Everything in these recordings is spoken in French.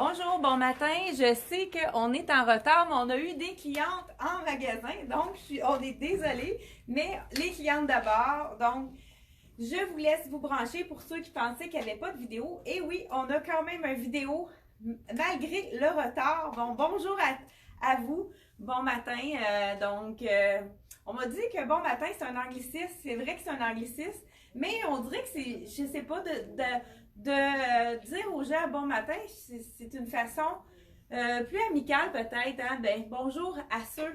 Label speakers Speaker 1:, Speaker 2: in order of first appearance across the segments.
Speaker 1: Bonjour, bon matin. Je sais qu'on est en retard, mais on a eu des clientes en magasin, donc on est désolé, mais les clientes d'abord. Donc, je vous laisse vous brancher pour ceux qui pensaient qu'il n'y avait pas de vidéo. Et oui, on a quand même une vidéo malgré le retard. Bon, bonjour à vous, bon matin. On m'a dit que bon matin, c'est un anglicisme. C'est vrai que c'est un anglicisme, mais on dirait que c'est, je sais pas, de dire aux gens bon matin, c'est une façon plus amicale peut-être. Hein? Ben, bonjour à ceux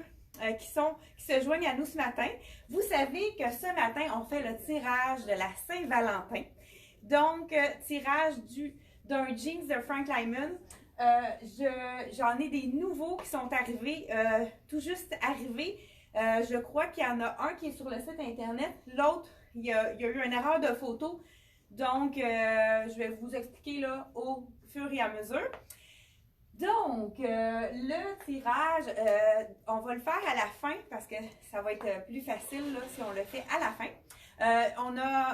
Speaker 1: qui se joignent à nous ce matin. Vous savez que ce matin, on fait le tirage de la Saint-Valentin. Donc, tirage d'un jeans de Frank Lyman. J'en ai des nouveaux qui sont arrivés, tout juste arrivés. Je crois qu'il y en a un qui est sur le site internet. L'autre, il y a eu une erreur de photo. Donc, je vais vous expliquer là au fur et à mesure. Donc, le tirage, on va le faire à la fin parce que ça va être plus facile là, si on le fait à la fin.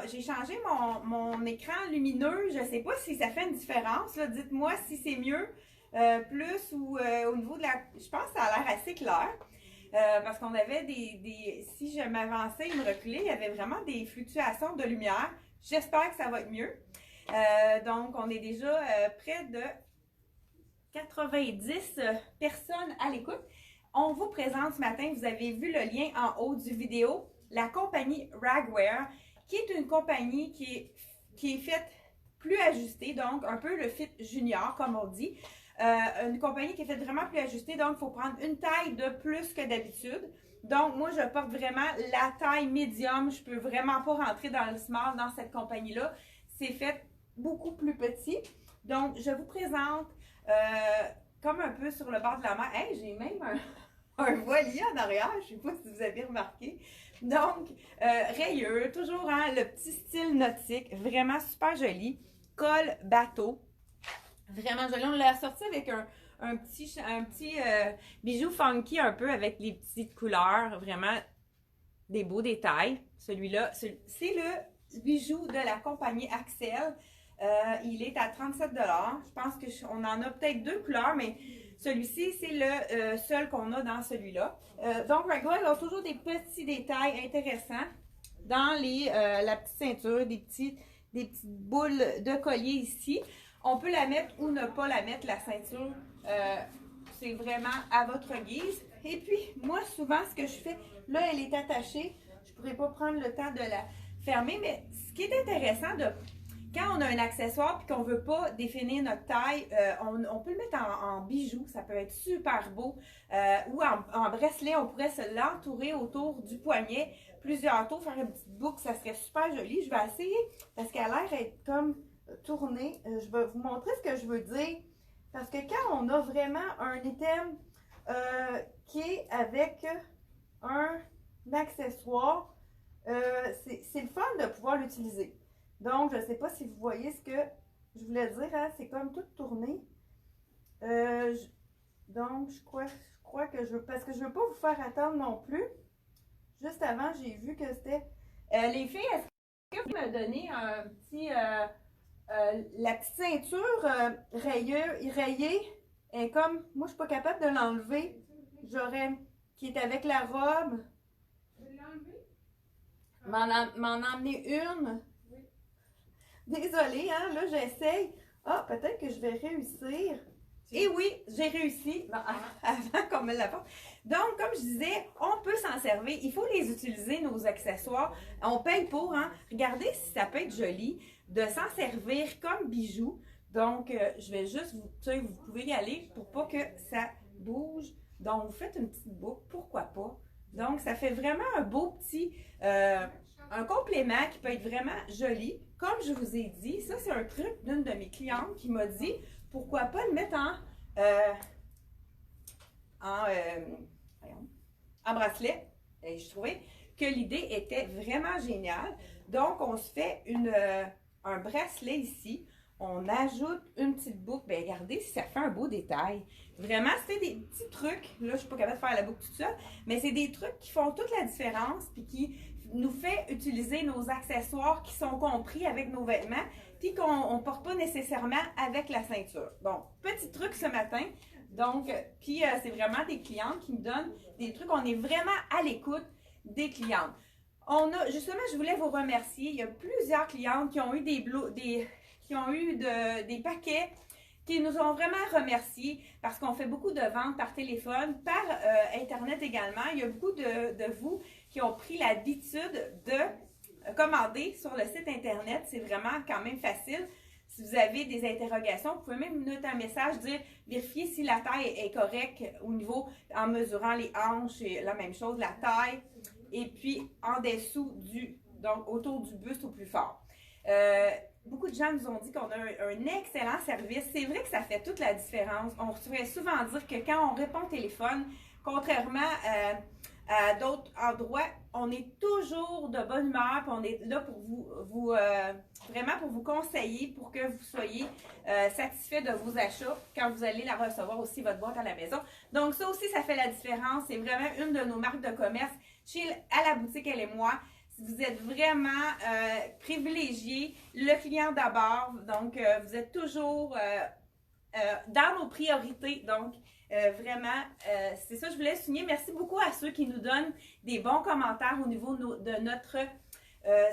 Speaker 1: J'ai changé mon écran lumineux. Je ne sais pas si ça fait une différence. Dites-moi si c'est mieux, plus ou au niveau de la... Je pense que ça a l'air assez clair. Parce qu'on avait si je m'avançais et me reculais, il y avait vraiment des fluctuations de lumière. J'espère que ça va être mieux. Donc, on est déjà près de 90 personnes à l'écoute. On vous présente ce matin, vous avez vu le lien en haut du vidéo, la compagnie Ragwear, qui est une compagnie qui est faite plus ajustée, donc un peu le fit junior, comme on dit. Une compagnie qui est faite vraiment plus ajustée, donc il faut prendre une taille de plus que d'habitude. Donc, moi, je porte vraiment la taille médium. Je peux vraiment pas rentrer dans le small dans cette compagnie-là. C'est fait beaucoup plus petit. Donc, je vous présente comme un peu sur le bord de la mer. Hey, j'ai même un voilier en arrière. Je sais pas si vous avez remarqué. Donc, rayeux, toujours hein, le petit style nautique. Vraiment super joli. Col bateau. Vraiment joli. On l'a sorti avec un petit bijou funky un peu avec les petites couleurs. Vraiment des beaux détails. Celui-là, c'est le bijou de la compagnie Axel. Il est à 37 $. Je pense qu'on en a peut-être deux couleurs, mais celui-ci, c'est le seul qu'on a dans celui-là. Donc, Ragwear a toujours des petits détails intéressants dans la petite ceinture, des petites boules de collier ici. On peut la mettre ou ne pas la mettre, la ceinture. C'est vraiment à votre guise. Et puis, moi, souvent, ce que je fais, là, elle est attachée. Je ne pourrais pas prendre le temps de la fermer, mais ce qui est intéressant, quand on a un accessoire et qu'on ne veut pas définir notre taille, on peut le mettre en bijoux. Ça peut être super beau. Ou en bracelet, on pourrait se l'entourer autour du poignet. Plusieurs tours, faire une petite boucle, ça serait super joli. Je vais essayer parce qu'elle a l'air d'être comme tourner. Je vais vous montrer ce que je veux dire. Parce que quand on a vraiment un item qui est avec un accessoire, c'est le fun de pouvoir l'utiliser. Donc, je ne sais pas si vous voyez ce que je voulais dire. Hein? C'est comme tout tourné. Donc, je crois que je veux... Parce que je ne veux pas vous faire attendre non plus. Juste avant, j'ai vu que c'était... les filles, est-ce que vous me donnez un petit... la petite ceinture rayée est comme, moi je suis pas capable de l'enlever. Qui est avec la robe. Je vais l'enlever? M'en emmener une. Oui. Désolée, hein, là j'essaye. Ah, peut-être que je vais réussir. Et oui, j'ai réussi avant qu'on me l'apporte. Donc, comme je disais, on peut s'en servir. Il faut les utiliser, nos accessoires. On paye pour, hein. Regardez si ça peut être joli de s'en servir comme bijou. Donc, je vais juste vous pouvez y aller pour pas que ça bouge. Donc, vous faites une petite boucle, pourquoi pas. Donc, ça fait vraiment un beau petit, un complément qui peut être vraiment joli. Comme je vous ai dit, ça c'est un truc d'une de mes clientes qui m'a dit, pourquoi pas le mettre en bracelet. Et je trouvais que l'idée était vraiment géniale. Donc, on se fait un bracelet ici. On ajoute une petite boucle. Bien, regardez si ça fait un beau détail. Vraiment, c'est des petits trucs. Là, je ne suis pas capable de faire la boucle tout seul. Mais c'est des trucs qui font toute la différence. Puis qui nous fait utiliser nos accessoires qui sont compris avec nos vêtements, puis qu'on ne porte pas nécessairement avec la ceinture. Donc, petit truc ce matin. Donc, puis c'est vraiment des clientes qui me donnent des trucs. On est vraiment à l'écoute des clientes. Justement, je voulais vous remercier. Il y a plusieurs clientes qui ont eu des paquets qui nous ont vraiment remerciés parce qu'on fait beaucoup de ventes par téléphone, par Internet également. Il y a beaucoup de vous qui ont pris l'habitude de commander sur le site Internet. C'est vraiment quand même facile. Si vous avez des interrogations, vous pouvez même me noter un message, dire vérifier si la taille est correcte au niveau, en mesurant les hanches, et la même chose, la taille, et puis en dessous donc autour du buste au plus fort. Beaucoup de gens nous ont dit qu'on a un excellent service. C'est vrai que ça fait toute la différence. On se fait souvent dire que quand on répond au téléphone, contrairement à d'autres endroits, on est toujours de bonne humeur, puis on est là pour vraiment pour vous conseiller, pour que vous soyez satisfait de vos achats quand vous allez la recevoir aussi, votre boîte à la maison. Donc ça aussi, ça fait la différence. C'est vraiment une de nos marques de commerce à la boutique Elle et moi. Vous êtes vraiment privilégié, le client d'abord, donc vous êtes toujours dans nos priorités, donc vraiment, c'est ça que je voulais souligner. Merci beaucoup à ceux qui nous donnent des bons commentaires au niveau de notre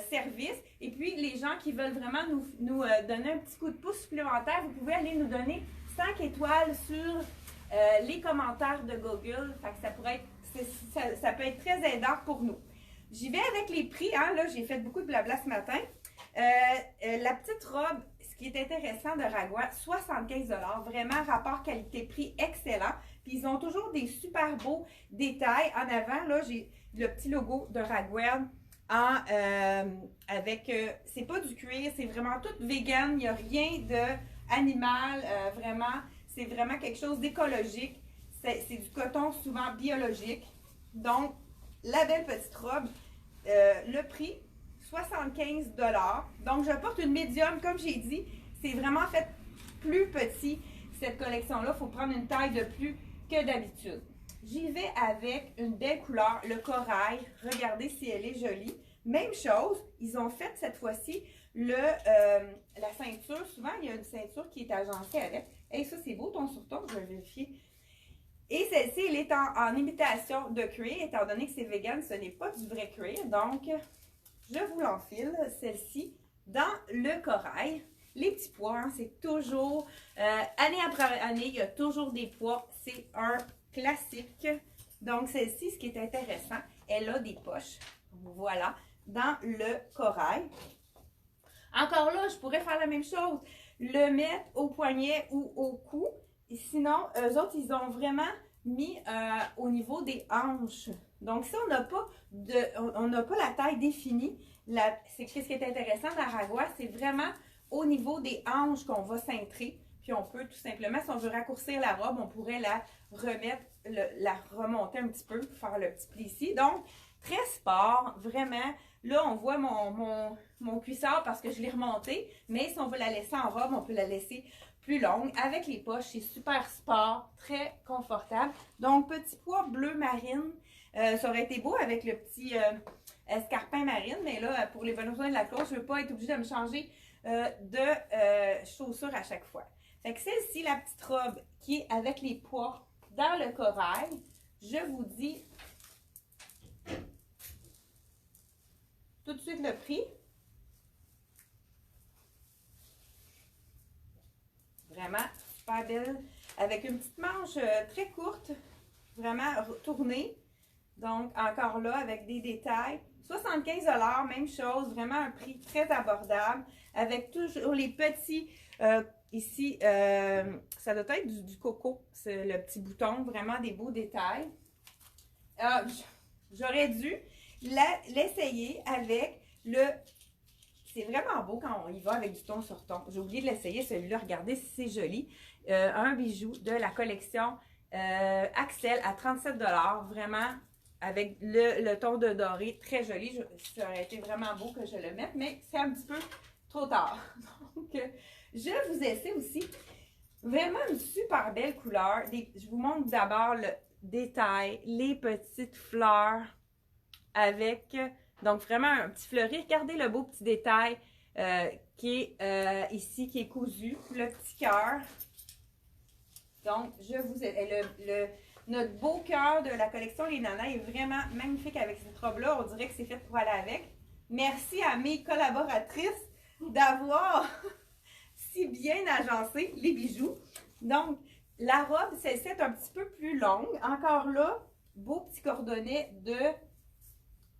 Speaker 1: service. Et puis, les gens qui veulent vraiment nous donner un petit coup de pouce supplémentaire, vous pouvez aller nous donner 5 étoiles sur les commentaires de Google. Fait que ça peut être très aidant pour nous. J'y vais avec les prix, hein. Là, j'ai fait beaucoup de blabla ce matin. La petite robe, ce qui est intéressant de Ragwear, 75 $, vraiment rapport qualité-prix excellent. Puis ils ont toujours des super beaux détails. En avant, là, j'ai le petit logo de Ragwear c'est pas du cuir, c'est vraiment tout vegan, il n'y a rien d'animal, vraiment, c'est vraiment quelque chose d'écologique. C'est du coton souvent biologique. Donc, la belle petite robe, le prix, 75 $. Donc, je porte une médium, comme j'ai dit. C'est vraiment fait plus petit, cette collection-là. Il faut prendre une taille de plus que d'habitude. J'y vais avec une belle couleur, le corail. Regardez si elle est jolie. Même chose, ils ont fait cette fois-ci la ceinture. Souvent, il y a une ceinture qui est agencée avec. Et ça, c'est beau, ton sur-ton, je vais vérifier. Et celle-ci, elle est en imitation de cuir, étant donné que c'est vegan, ce n'est pas du vrai cuir. Donc, je vous l'enfile, celle-ci, dans le corail. Les petits pois, hein, c'est toujours, année après année, il y a toujours des pois. C'est un classique. Donc, celle-ci, ce qui est intéressant, elle a des poches. Voilà, dans le corail. Encore là, je pourrais faire la même chose. Le mettre au poignet ou au cou. Et sinon, eux autres, ils ont vraiment mis au niveau des hanches. Donc, si on n'a pas la taille définie, c'est ce qui est intéressant dans la Ragwear, c'est vraiment au niveau des hanches qu'on va cintrer. Puis on peut tout simplement, si on veut raccourcir la robe, on pourrait la remettre, la remonter un petit peu, faire le petit pli ici. Donc, très sport, vraiment. Là, on voit mon cuissard parce que je l'ai remonté. Mais si on veut la laisser en robe, on peut la laisser plus longue. Avec les poches, c'est super sport, très confortable. Donc, petit pois bleu marine. Ça aurait été beau avec le petit escarpin marine. Mais là, pour les besoins de la classe, je ne veux pas être obligée de me changer de chaussures à chaque fois. Fait que celle-ci, la petite robe qui est avec les pois dans le corail, je vous dis tout de suite le prix. Vraiment super belle. Avec une petite manche très courte, vraiment tournée. Donc, encore là, avec des détails. 75 $, même chose. Vraiment un prix très abordable. Avec toujours les petits, ici, ça doit être du coco. C'est le petit bouton. Vraiment des beaux détails. J'aurais dû l'essayer avec c'est vraiment beau quand on y va avec du ton sur ton. J'ai oublié de l'essayer, celui-là. Regardez si c'est joli. Un bijou de la collection Axel à 37 $. Vraiment, avec le ton de doré. Très joli. Ça aurait été vraiment beau que je le mette, mais c'est un petit peu trop tard. Donc, je vous essaie aussi. Vraiment une super belle couleur. Je vous montre d'abord le détail, les petites fleurs avec Donc, vraiment un petit fleuri. Regardez le beau petit détail qui est ici, qui est cousu. Le petit cœur. Donc, je vous ai... Notre beau cœur de la collection Les Nanas est vraiment magnifique avec cette robe-là. On dirait que c'est fait pour aller avec. Merci à mes collaboratrices d'avoir si bien agencé les bijoux. Donc, la robe, celle-ci est un petit peu plus longue. Encore là, beau petit cordonnet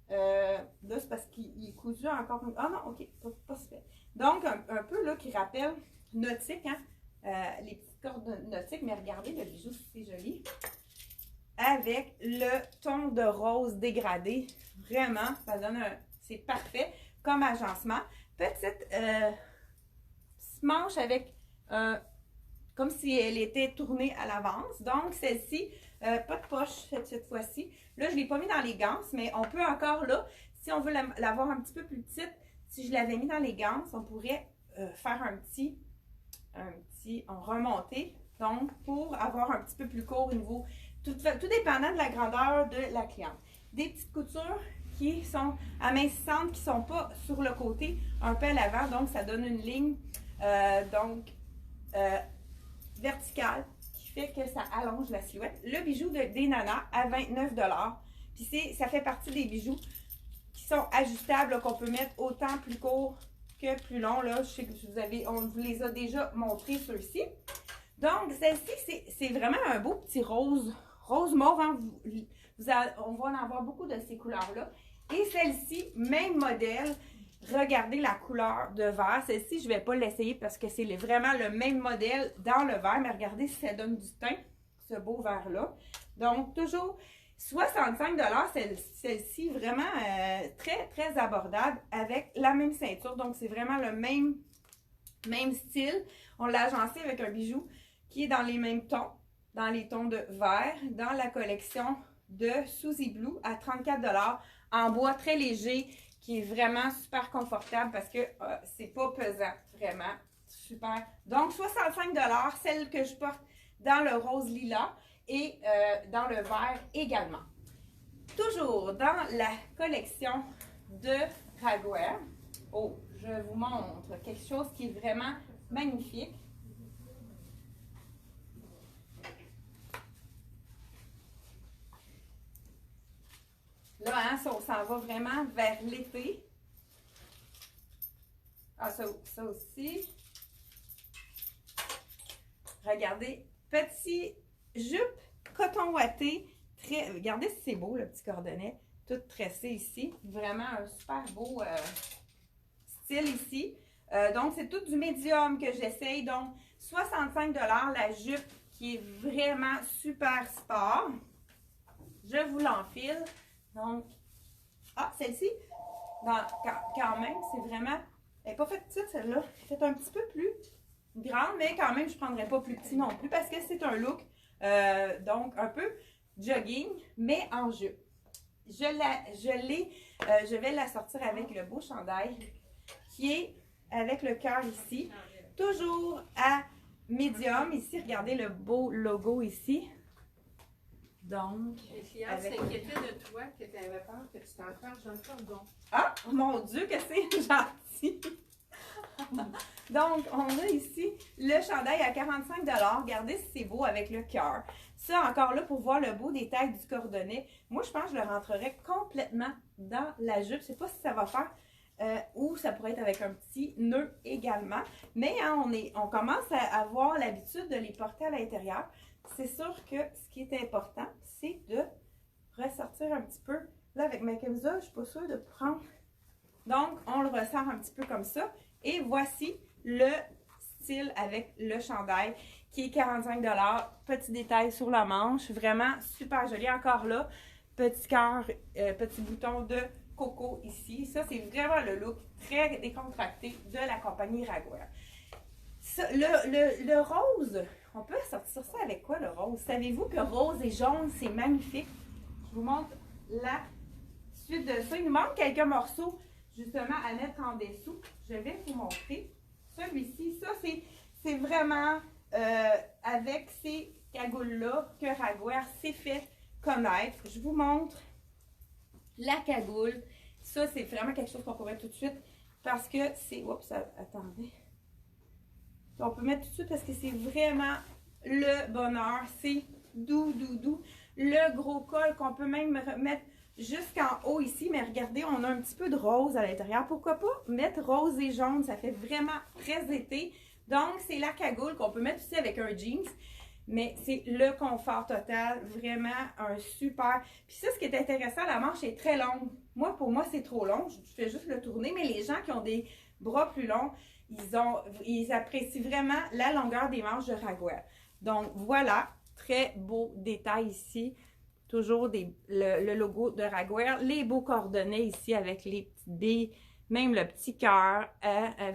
Speaker 1: là, c'est parce qu'il est cousu encore. Ah non, ok, pas super. Donc, un peu là qui rappelle nautique, hein? Les petites cordes nautiques, mais regardez le bijou, c'est joli. Avec le ton de rose dégradé. Vraiment, ça donne un... C'est parfait comme agencement. Petite manche avec comme si elle était tournée à l'avance. Donc, celle-ci, pas de poche cette fois-ci. Là, je ne l'ai pas mis dans les ganses, mais on peut encore là, si on veut l'avoir un petit peu plus petite, si je l'avais mis dans les ganses, on pourrait faire un petit on remonter. Donc, pour avoir un petit peu plus court au niveau, tout dépendant de la grandeur de la cliente. Des petites coutures qui sont amincissantes, qui ne sont pas sur le côté, un peu à l'avant, donc ça donne une ligne verticale qui fait que ça allonge la silhouette. Le bijou des Nanas à 29 $. Puis ça fait partie des bijoux qui sont ajustables, qu'on peut mettre autant plus court que plus long. Là, je sais que on vous les a déjà montrés ceux-ci. Donc, celle-ci, c'est vraiment un beau petit rose mauve. Hein? On va en avoir beaucoup de ces couleurs-là. Et celle-ci, même modèle. Regardez la couleur de vert. Celle-ci, je ne vais pas l'essayer parce que c'est vraiment le même modèle dans le vert. Mais regardez si ça donne du teint, ce beau vert-là. Donc, toujours 65 $, celle-ci, vraiment très, très abordable avec la même ceinture. Donc, c'est vraiment le même style. On l'a agencé avec un bijou qui est dans les mêmes tons, dans les tons de vert, dans la collection de Suzy Blue à 34 $, en bois très léger, qui est vraiment super confortable parce que c'est pas pesant, vraiment super. Donc, 65 $, celle que je porte dans le rose lilas et dans le vert également. Toujours dans la collection de Raguer. Oh, je vous montre quelque chose qui est vraiment magnifique. Là, hein, on s'en va vraiment vers l'été. Ah, ça aussi. Regardez, petit jupe coton ouaté. Regardez si c'est beau, le petit cordonnet. Tout tressé ici. Vraiment un super beau style ici. Donc, c'est tout du médium que j'essaye. Donc, 65 $, la jupe qui est vraiment super sport. Je vous l'enfile. Donc, celle-ci, quand même, c'est vraiment... Elle n'est pas faite petite, celle-là. Elle est faite un petit peu plus grande, mais quand même, je ne prendrais pas plus petit non plus parce que c'est un look, donc, un peu jogging, mais en jupe. Je vais la sortir avec le beau chandail qui est avec le cœur ici. Toujours à médium. Ici, regardez le beau logo ici. Donc,
Speaker 2: les clients s'inquiétaient de toi, que tu avais peur que tu t'en fasses dans le cordon.
Speaker 1: Ah, mon Dieu, que c'est gentil! Donc, on a ici le chandail à 45 $. Regardez si c'est beau avec le cœur. Ça, encore là, pour voir le beau détail du cordonnet. Moi, je pense que je le rentrerai complètement dans la jupe. Je ne sais pas si ça va faire ou ça pourrait être avec un petit nœud également. Mais hein, on commence à avoir l'habitude de les porter à l'intérieur. C'est sûr que ce qui est important, c'est de ressortir un petit peu. Là, avec ma camisole, je ne suis pas sûre de prendre. Donc, on le ressort un petit peu comme ça. Et voici le style avec le chandail qui est 45 $. Petit détail sur la manche. Vraiment super joli. Encore là, petit cœur, petit bouton de coco ici. Ça, c'est vraiment le look très décontracté de la compagnie Raguer. Le rose, on peut sortir ça avec quoi le rose? Savez-vous que rose et jaune, c'est magnifique? Je vous montre la suite de ça. Il nous manque quelques morceaux justement à mettre en dessous. Je vais vous montrer celui-ci. Ça, c'est vraiment avec ces cagoules-là que Raguer s'est fait connaître. Je vous montre la cagoule. Ça, c'est vraiment quelque chose qu'on peut mettre tout de suite parce que c'est... Oups, attendez. On peut mettre tout de suite parce que c'est vraiment le bonheur. C'est doux, doux, doux. Le gros col qu'on peut même mettre jusqu'en haut ici. Mais regardez, on a un petit peu de rose à l'intérieur. Pourquoi pas mettre rose et jaune? Ça fait vraiment très été. Donc, c'est la cagoule qu'on peut mettre aussi avec un jeans. Mais c'est le confort total. Vraiment un super... Puis ça, ce qui est intéressant, la manche est très longue. Moi, pour moi, c'est trop long. Je fais juste le tourner. Mais les gens qui ont des bras plus longs, ils apprécient vraiment la longueur des manches de Raguer. Donc, voilà. Très beau détail ici. Toujours le logo de Raguer. Les beaux coordonnées ici avec les petites billes. Même le petit cœur.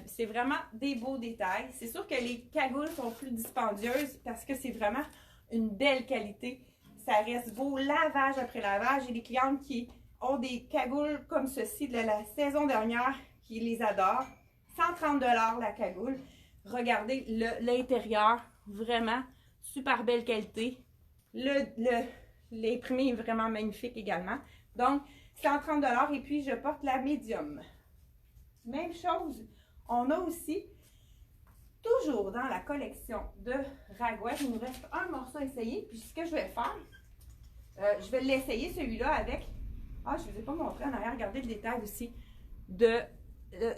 Speaker 1: C'est vraiment des beaux détails. C'est sûr que les cagoules sont plus dispendieuses parce que c'est vraiment une belle qualité. Ça reste beau lavage après lavage. J'ai des clientes qui ont des cagoules comme ceci de la saison dernière qui les adorent. 130 $ la cagoule. Regardez l'intérieur. Vraiment super belle qualité. L'imprimé est vraiment magnifique également. Donc, 130 $ et puis je porte la médium. Même chose, on a aussi, toujours dans la collection de Raguer, il nous reste un morceau à essayer. Puis ce que je vais faire, je vais l'essayer celui-là avec, je ne vous ai pas montré en arrière, regardez le détail aussi de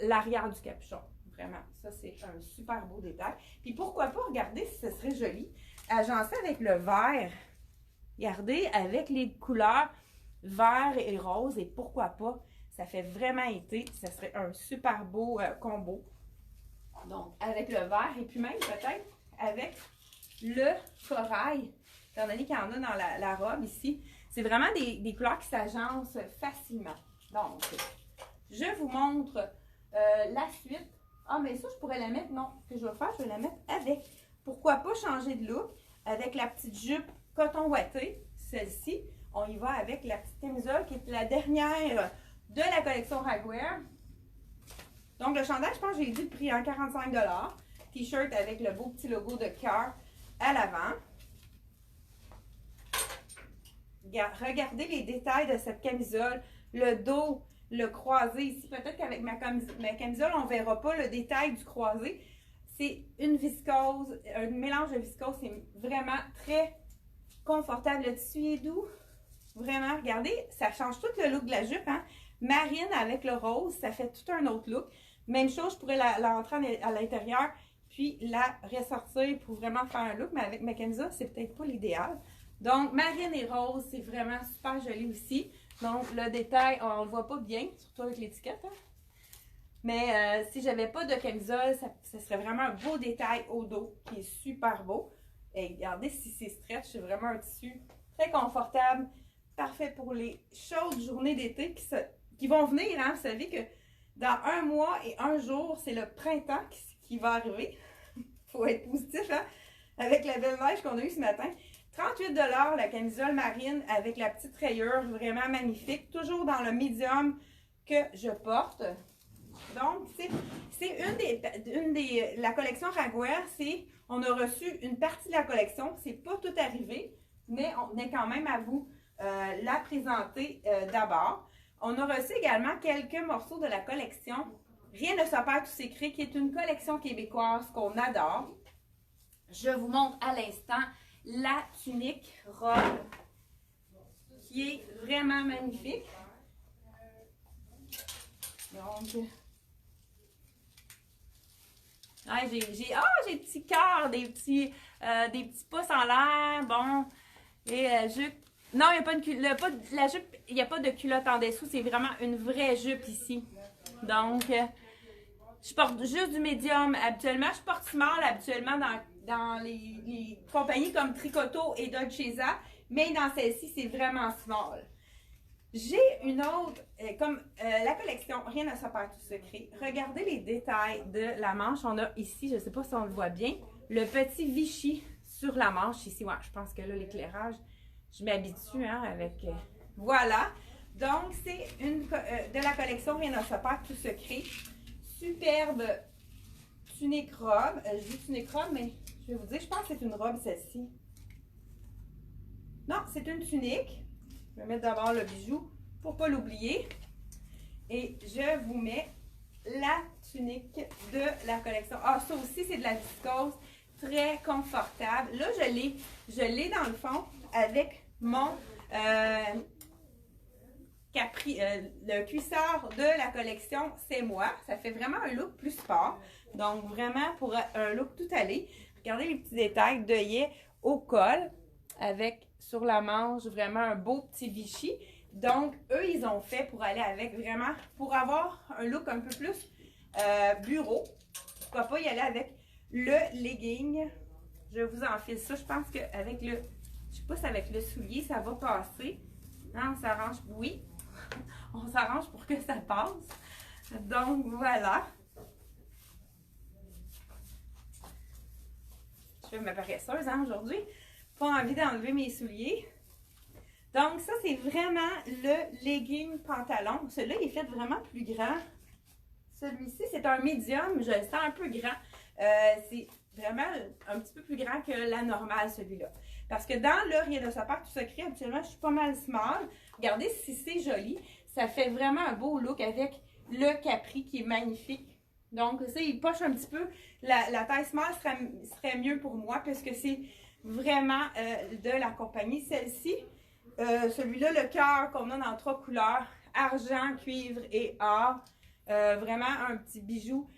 Speaker 1: l'arrière du capuchon. Vraiment, ça c'est un super beau détail. Puis pourquoi pas, regardez si ce serait joli, agencé avec le vert. Regardez, avec les couleurs vert et rose, et pourquoi pas, ça fait vraiment été, ça serait un super beau combo. Donc, avec le vert et puis même peut-être avec le corail, étant donné qu'il y en a dans la robe ici. C'est vraiment des couleurs qui s'agencent facilement. Donc, je vous montre la suite. Mais ça, je pourrais la mettre, non, ce que je vais faire, je vais la mettre avec. Pourquoi pas changer de look avec la petite jupe coton ouaté, celle-ci. On y va avec la petite camisole qui est la dernière de la collection Raguer. Donc, le chandail, je pense que j'ai dit le prix en 45 $. T-shirt avec le beau petit logo de cœur à l'avant. Regardez les détails de cette camisole. Le dos, le croisé ici. Peut-être qu'avec ma camisole, on ne verra pas le détail du croisé. C'est une viscose, un mélange de viscose. C'est vraiment très confortable. Le tissu est doux. Vraiment, regardez, ça change tout le look de la jupe, hein? Marine avec le rose, ça fait tout un autre look. Même chose, je pourrais l'entrer à l'intérieur, puis la ressortir pour vraiment faire un look, mais avec ma camisole, c'est peut-être pas l'idéal. Donc, marine et rose, c'est vraiment super joli aussi. Donc, le détail, on ne le voit pas bien, surtout avec l'étiquette, hein? Mais si j'avais pas de camisole, ça serait vraiment un beau détail au dos, qui est super beau. Et regardez si c'est stretch, c'est vraiment un tissu très confortable. Parfait pour les chaudes journées d'été qui vont venir. Hein? Vous savez que dans 1 mois et 1 jour, c'est le printemps qui va arriver. Il faut être positif, hein? Avec la belle neige qu'on a eue ce matin. 38 $ la camisole marine avec la petite rayure, vraiment magnifique. Toujours dans le médium que je porte. Donc, c'est la collection Raguer. On a reçu une partie de la collection. C'est pas tout arrivé, mais on est quand même à vous la présenter d'abord. On a reçu également quelques morceaux de la collection Rien ne se perd, tout s'écrit, qui est une collection québécoise qu'on adore. Je vous montre à l'instant la tunique robe qui est vraiment magnifique. Donc, j'ai des petits cœurs, des petits pouces en l'air. Bon, et non, il n'y a pas la jupe, il n'y a pas de culotte en dessous. C'est vraiment une vraie jupe ici. Donc, je porte juste du médium habituellement. Je porte small habituellement dans les compagnies comme Tricoto et Dolcezza. Mais dans celle-ci, c'est vraiment small. J'ai une autre, comme la collection Rien ne se perd, tout secret. Regardez les détails de la manche. On a ici, je ne sais pas si on le voit bien, le petit Vichy sur la manche ici. Ouais, je pense que là, l'éclairage, je m'habitue hein, avec... voilà. Donc, c'est de la collection Rien ne se perd, tout secret. Superbe tunique robe. Je dis tunique robe, mais je vais vous dire, je pense que c'est une robe celle-ci. Non, c'est une tunique. Je vais mettre d'abord le bijou pour ne pas l'oublier. Et je vous mets la tunique de la collection. Ah, ça aussi, c'est de la viscose, très confortable. Là, je l'ai dans le fond avec mon le cuissard de la collection C'est Moi. Ça fait vraiment un look plus sport. Donc, vraiment pour un look tout allé. Regardez les petits détails d'œillet au col avec sur la manche vraiment un beau petit Vichy. Donc, eux, ils ont fait pour aller avec vraiment, pour avoir un look un peu plus bureau. Pourquoi pas y aller avec le legging. Je vous enfile ça. Je pense qu'avec le, je sais pas si avec le soulier, ça va passer. Non, on s'arrange, oui. On s'arrange pour que ça passe. Donc, voilà. Je fais ma paresseuse hein, aujourd'hui. Pas envie d'enlever mes souliers. Donc, ça, c'est vraiment le legging pantalon. Celui-là, il est fait vraiment plus grand. Celui-ci, c'est un médium. Je le sens un peu grand. C'est vraiment un petit peu plus grand que la normale, celui-là. Parce que dans le Rien de sa part, tout secret, habituellement, je suis pas mal small. Regardez si c'est joli. Ça fait vraiment un beau look avec le capri qui est magnifique. Donc, ça, il poche un petit peu. La taille small serait mieux pour moi puisque c'est vraiment de la compagnie. Celle-ci, celui-là, le cœur qu'on a dans 3 couleurs, argent, cuivre et or. Vraiment un petit bijou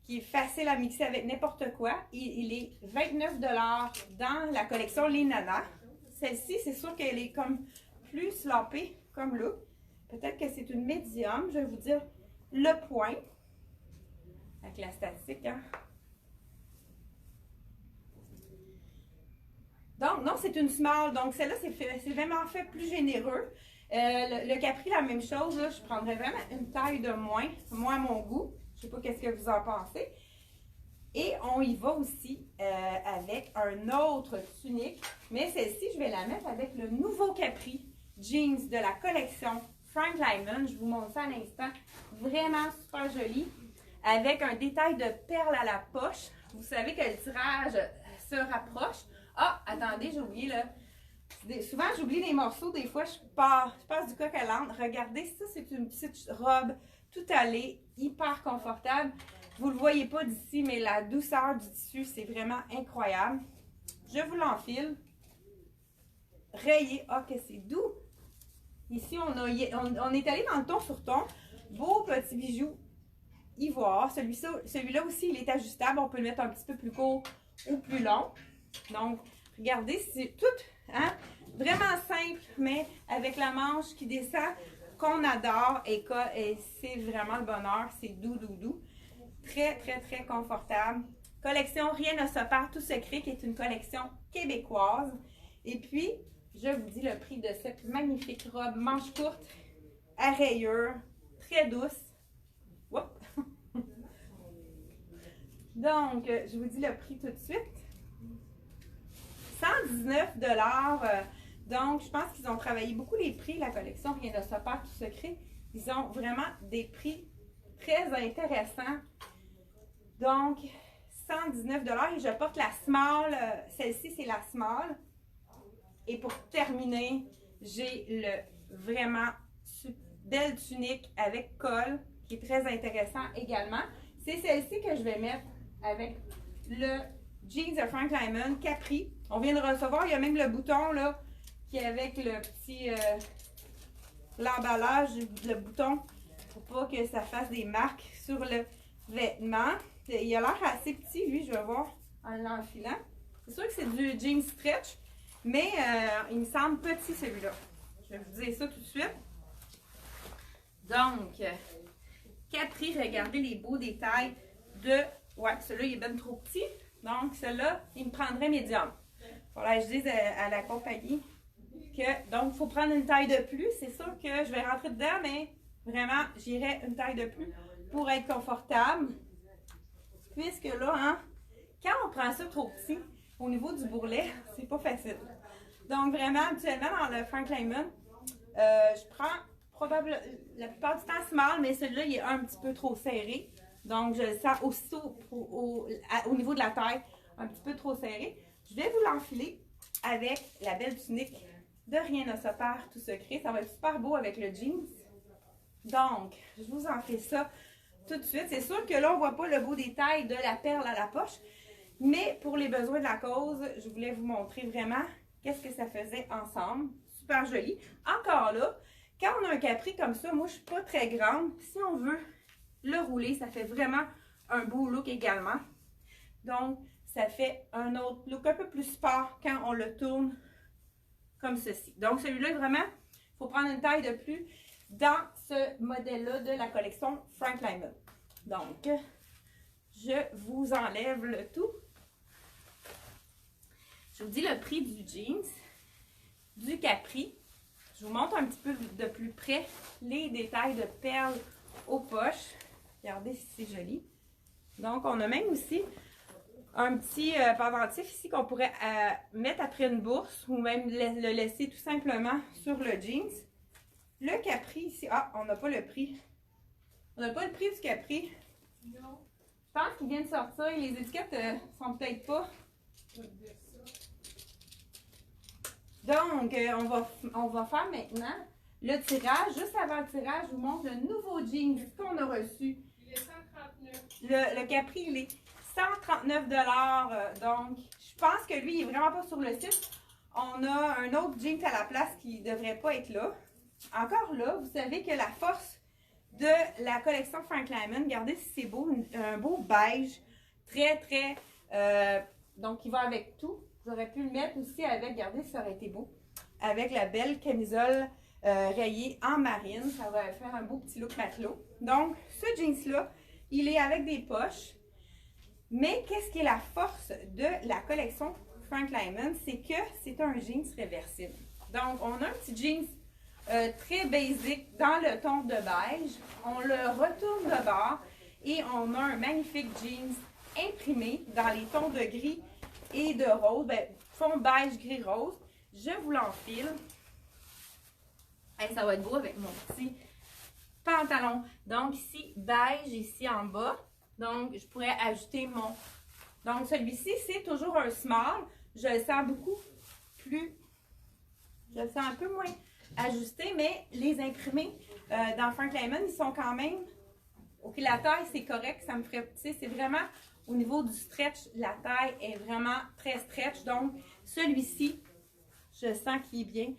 Speaker 1: qui est facile à mixer avec n'importe quoi. Il est 29 $ dans la collection Les Nanas. Celle-ci, c'est sûr qu'elle est comme plus slampée comme look. Peut-être que c'est une médium. Je vais vous dire le point. Avec la statique, hein. Donc, non, c'est une small. Donc, celle-là, c'est vraiment fait plus généreux. Le capri, la même chose. Là, je prendrais vraiment une taille de moins. Moi, à mon goût. Je ne sais pas qu'est-ce que vous en pensez. Et on y va aussi avec un autre tunique. Mais celle-ci, je vais la mettre avec le nouveau capri jeans de la collection Frank Lyman. Je vous montre ça à l'instant. Vraiment super joli. Avec un détail de perles à la poche. Vous savez que le tirage se rapproche. Ah, attendez, j'ai oublié là. Souvent, j'oublie des morceaux. Des fois, je passe du coq à l'âne. Regardez, ça, c'est une petite robe tout allée, hyper confortable. Vous ne le voyez pas d'ici, mais la douceur du tissu, c'est vraiment incroyable. Je vous l'enfile. Rayé. Ah, que c'est doux. Ici, on est allé dans le ton sur ton. Beau petit bijou ivoire. Celui-là aussi, il est ajustable. On peut le mettre un petit peu plus court ou plus long. Donc, regardez, c'est tout hein, vraiment simple, mais avec la manche qui descend, qu'on adore et c'est vraiment le bonheur. C'est doux, doux, doux. Très, très, très confortable. Collection Rien ne se perd, tout secret, qui est une collection québécoise. Et puis, je vous dis le prix de cette magnifique robe manche courte à rayures, très douce. Oups. Donc, je vous dis le prix tout de suite. 119 $. Donc, je pense qu'ils ont travaillé beaucoup les prix, la collection Rien de se perd, tout secret. Ils ont vraiment des prix très intéressants. Donc, 119 $ et je porte la small. Celle-ci, c'est la small. Et pour terminer, j'ai le vraiment belle tunique avec col qui est très intéressant également. C'est celle-ci que je vais mettre avec le jeans de Frank Lyman Capri. On vient de recevoir, il y a même le bouton là qui est avec le petit l'emballage, le bouton pour pas que ça fasse des marques sur le vêtement. Il a l'air assez petit, lui, je vais voir en l'enfilant. C'est sûr que c'est du jean stretch, mais il me semble petit celui-là. Je vais vous dire ça tout de suite. Donc, Capri, regardez les beaux détails de... Ouais, celui-là, il est bien trop petit. Donc, celui-là, il me prendrait médium. Voilà, je dis à la compagnie que... Donc, il faut prendre une taille de plus. C'est sûr que je vais rentrer dedans, mais vraiment, j'irai une taille de plus pour être confortable. Puisque là, hein, quand on prend ça trop petit, au niveau du bourrelet, c'est pas facile. Donc, vraiment, habituellement, dans le Frank Lyman, je prends probablement la plupart du temps small, mais celui-là, il est un petit peu trop serré. Donc, je le sens aussitôt au niveau de la taille, un petit peu trop serré. Je vais vous l'enfiler avec la belle tunique de Rien ne se perd, tout secret. Ça va être super beau avec le jeans. Donc, je vous en fais ça tout de suite. C'est sûr que là, on ne voit pas le beau détail de la perle à la poche, mais pour les besoins de la cause, je voulais vous montrer vraiment qu'est-ce que ça faisait ensemble. Super joli. Encore là, quand on a un capri comme ça, moi, je ne suis pas très grande. Si on veut le rouler, ça fait vraiment un beau look également. Donc, ça fait un autre look un peu plus sport quand on le tourne comme ceci. Donc, celui-là, vraiment, il faut prendre une taille de plus dans ce modèle-là de la collection Frank Lyman. Donc, je vous enlève le tout. Je vous dis le prix du jeans, du capri. Je vous montre un petit peu de plus près les détails de perles aux poches. Regardez si c'est joli. Donc, on a même aussi un petit pendentif ici qu'on pourrait mettre après une bourse ou même le laisser tout simplement sur le jeans. Le capri ici, ah, on n'a pas le prix. On n'a pas le prix du capri.
Speaker 2: Non.
Speaker 1: Je pense qu'il vient de sortir. Les étiquettes sont peut-être pas. Donc, on va faire maintenant le tirage. Juste avant le tirage, je vous montre le nouveau jeans qu'on a reçu.
Speaker 2: Il est 139.
Speaker 1: Le capri, il est 139 $. Donc, je pense que lui, il n'est vraiment pas sur le site. On a un autre jeans à la place qui ne devrait pas être là. Encore là, vous savez que la force de la collection Frank Lyman, regardez si c'est beau, un beau beige, très, donc il va avec tout. J'aurais pu le mettre aussi avec, regardez, ça aurait été beau, avec la belle camisole rayée en marine. Ça va faire un beau petit look matelot. Donc, ce jeans-là, il est avec des poches. Mais qu'est-ce qui est la force de la collection Frank Lyman? C'est que c'est un jeans réversible. Donc, on a un petit jeans très basic dans le ton de beige. On le retourne de bord et on a un magnifique jeans imprimé dans les tons de gris et de rose. Ben, fond beige, gris, rose. Je vous l'enfile. Et ça va être beau avec mon petit pantalon. Donc ici, beige, ici en bas. Donc, je pourrais ajouter mon... Donc, celui-ci, c'est toujours un small. Je le sens beaucoup plus... Je le sens un peu moins ajusté, mais les imprimés dans Frank Lyman, ils sont quand même... OK, la taille, c'est correct. Ça me ferait... Tu sais, c'est vraiment... Au niveau du stretch, la taille est vraiment très stretch. Donc, celui-ci, je sens qu'il est bien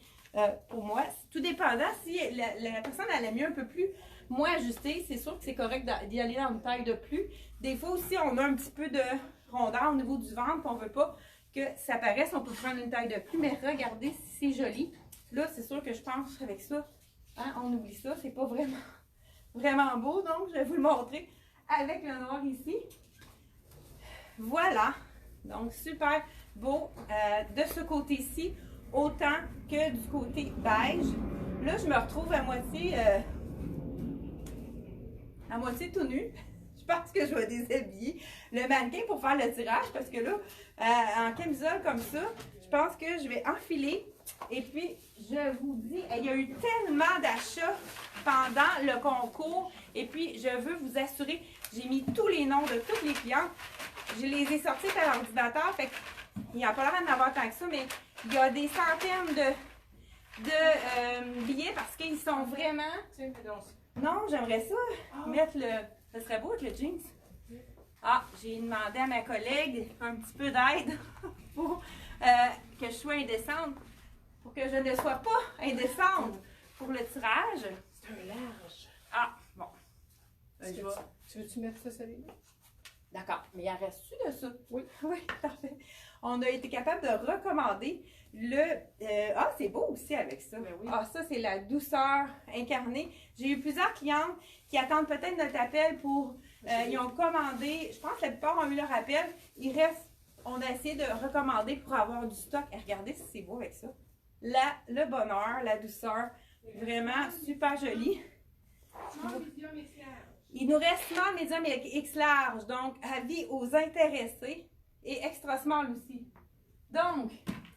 Speaker 1: pour moi. Tout dépendant, si la personne elle aime mieux un peu plus moins ajusté, c'est sûr que c'est correct d'y aller dans une taille de plus. Des fois aussi, on a un petit peu de rondeur au niveau du ventre, on ne veut pas que ça paraisse. On peut prendre une taille de plus, mais regardez si c'est joli. Là, c'est sûr que je pense avec ça, hein, on oublie ça, c'est pas vraiment beau. Donc, je vais vous le montrer avec le noir ici. Voilà, donc super beau de ce côté-ci, autant que du côté beige. Là, je me retrouve à moitié tout nu. Je pense que je vais déshabiller le mannequin pour faire le tirage parce que là, en camisole comme ça, je pense que je vais enfiler. Et puis, je vous dis, il y a eu tellement d'achats pendant le concours. Et puis, je veux vous assurer, j'ai mis tous les noms de toutes les clientes. Je les ai sortis à l'ordinateur, fait qu'il n'y a pas l'air d'en avoir tant que ça, mais il y a des centaines de billets parce qu'ils sont vraiment... Non, j'aimerais ça, mettre le... Ça serait beau avec le jeans. Ah, j'ai demandé à ma collègue un petit peu d'aide pour que je sois indécente, pour que je ne sois pas indécente pour le tirage.
Speaker 2: C'est un large.
Speaker 1: Ah, bon.
Speaker 2: Tu veux-tu mettre ça, celui-là?
Speaker 1: D'accord, mais il en reste-tu de ça?
Speaker 2: Oui.
Speaker 1: Oui, parfait. On a été capable de recommander le... ah, c'est beau aussi avec ça.
Speaker 2: Ben oui.
Speaker 1: Ah, ça, c'est la douceur incarnée. J'ai eu plusieurs clientes qui attendent peut-être notre appel pour... ils ont commandé, je pense que la plupart ont eu leur appel. Il reste, on a essayé de recommander pour avoir du stock. Et regardez si c'est beau avec ça. Le bonheur, la douceur, vraiment super joli.
Speaker 2: Small, medium et large.
Speaker 1: Il nous reste small, medium et X large. Donc, avis aux intéressés et extra small aussi. Donc,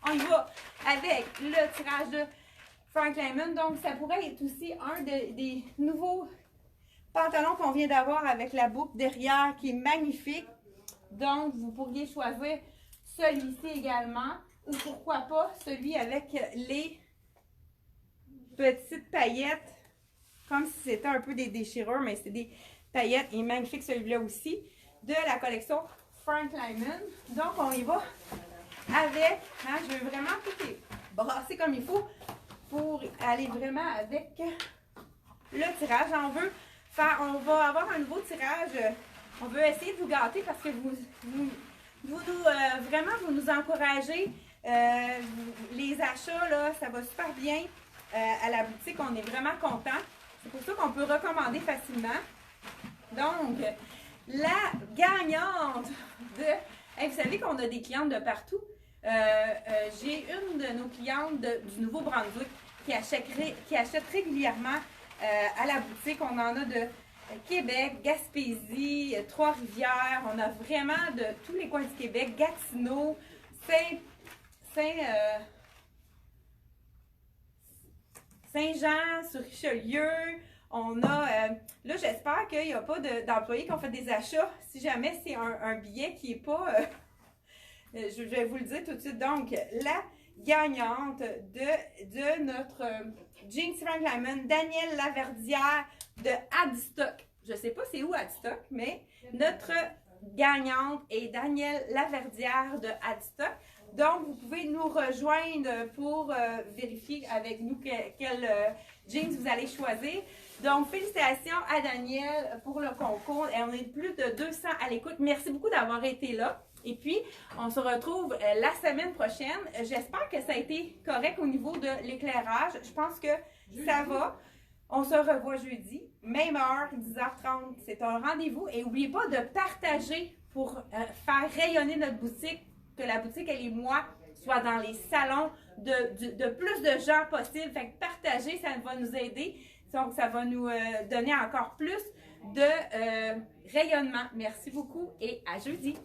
Speaker 1: on y va avec le tirage de Frank Lyman. Donc, ça pourrait être aussi un des nouveaux pantalons qu'on vient d'avoir avec la boucle derrière qui est magnifique. Donc, vous pourriez choisir celui-ci également ou pourquoi pas celui avec les petites paillettes comme si c'était un peu des déchirures, mais c'est des paillettes. Il est magnifique celui-là aussi, de la collection Frank Lyman. Donc, on y va avec, hein, je veux vraiment tout les brasser comme il faut pour aller vraiment avec le tirage. On va avoir un nouveau tirage. On veut essayer de vous gâter parce que vraiment, vous nous encouragez. Les achats, là, ça va super bien à la boutique. On est vraiment contents. C'est pour ça qu'on peut recommander facilement. Donc, la gagnante de... Hey, vous savez qu'on a des clientes de partout. J'ai une de nos clientes du Nouveau-Brunswick qui achète régulièrement à la boutique. On en a de Québec, Gaspésie, Trois-Rivières. On a vraiment de tous les coins du Québec. Gatineau, Saint-Jean, sur Richelieu. On a, là, j'espère qu'il n'y a pas d'employés qui ont fait des achats. Si jamais c'est un billet qui n'est pas, je vais vous le dire tout de suite. Donc, la gagnante de notre Jeans Frank Lyman, Danielle Laverdière de Adstock. Je ne sais pas c'est où Adstock, mais notre gagnante est Danielle Laverdière de Adstock. Donc, vous pouvez nous rejoindre pour vérifier avec nous quel jeans vous allez choisir. Donc, félicitations à Danielle pour le concours. Et on est plus de 200 à l'écoute. Merci beaucoup d'avoir été là. Et puis, on se retrouve la semaine prochaine. J'espère que ça a été correct au niveau de l'éclairage. Je pense que ça va. On se revoit jeudi, même heure, 10h30. C'est un rendez-vous. Et n'oubliez pas de partager pour faire rayonner notre boutique, que la boutique, elle et moi, soit dans les salons de plus de gens possible. Fait que partager, ça va nous aider. Donc, ça va nous donner encore plus de rayonnement. Merci beaucoup et à jeudi.